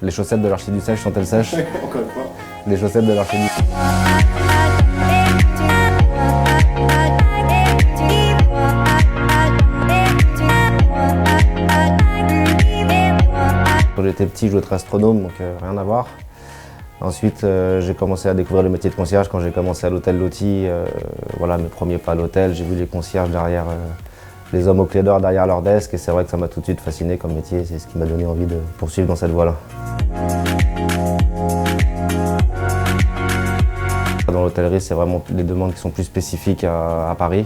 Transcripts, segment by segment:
Les chaussettes de l'archi du sèche sont-elles sèches? Encore une fois. Les chaussettes de l'archi du... Quand j'étais petit, je voulais être astronome, donc rien à voir. Ensuite, j'ai commencé à découvrir le métier de concierge quand j'ai commencé à l'hôtel Loti. Voilà, mes premiers pas à l'hôtel, j'ai vu les concierges derrière, les hommes aux clés d'or derrière leur desk, et c'est vrai que ça m'a tout de suite fasciné comme métier. C'est ce qui m'a donné envie de poursuivre dans cette voie-là. Dans l'hôtellerie, c'est vraiment les demandes qui sont plus spécifiques à Paris,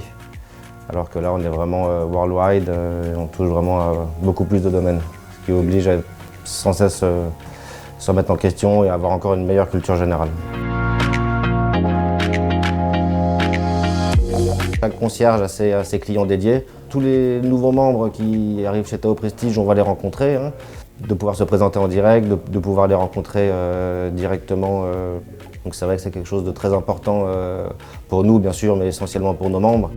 alors que là, on est vraiment worldwide, et on touche vraiment à beaucoup plus de domaines, ce qui oblige à sans cesse se remettre en question et avoir encore une meilleure culture générale. Chaque concierge a ses clients dédiés. Tous les nouveaux membres qui arrivent chez Tao Prestige, on va les rencontrer, hein, de pouvoir se présenter en direct, de pouvoir les rencontrer directement. Donc c'est vrai que c'est quelque chose de très important pour nous, bien sûr, mais essentiellement pour nos membres.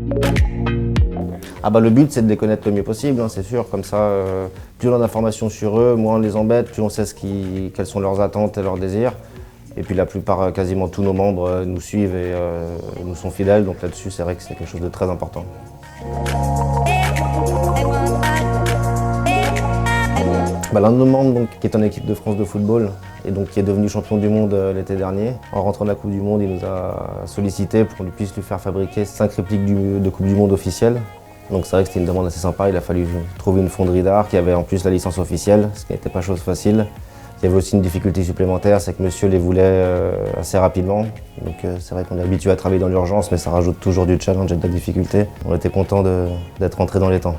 Ah bah, le but, c'est de les connaître le mieux possible, hein, c'est sûr. Comme ça, plus on a d'informations sur eux, moins on les embête, plus on sait quelles sont leurs attentes et leurs désirs. Et puis la plupart, quasiment tous nos membres nous suivent et nous sont fidèles. Donc là-dessus, c'est vrai que c'est quelque chose de très important. Bah, l'un de nos membres, donc, qui est en équipe de France de football et donc, qui est devenu champion du monde l'été dernier, en rentrant de la Coupe du Monde, il nous a sollicité pour qu'on puisse lui faire fabriquer 5 répliques de Coupe du Monde officielle. Donc c'est vrai que c'était une demande assez sympa, il a fallu trouver une fonderie d'art qui avait en plus la licence officielle, ce qui n'était pas chose facile. Il y avait aussi une difficulté supplémentaire, c'est que monsieur les voulait assez rapidement. Donc c'est vrai qu'on est habitué à travailler dans l'urgence, mais ça rajoute toujours du challenge et de la difficulté. On était content d'être rentré dans les temps.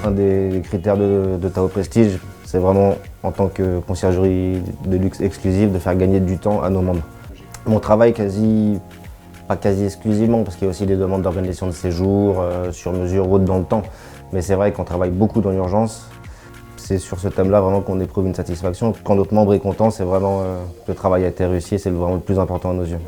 Un des critères de Tao Prestige, c'est vraiment en tant que conciergerie de luxe exclusive de faire gagner du temps à nos membres. Mon travail pas quasi exclusivement, parce qu'il y a aussi des demandes d'organisation de séjour, sur mesure ou autre dans le temps. Mais c'est vrai qu'on travaille beaucoup dans l'urgence. C'est sur ce thème-là vraiment qu'on éprouve une satisfaction. Quand notre membre est content, c'est vraiment que le travail a été réussi, c'est vraiment le plus important à nos yeux.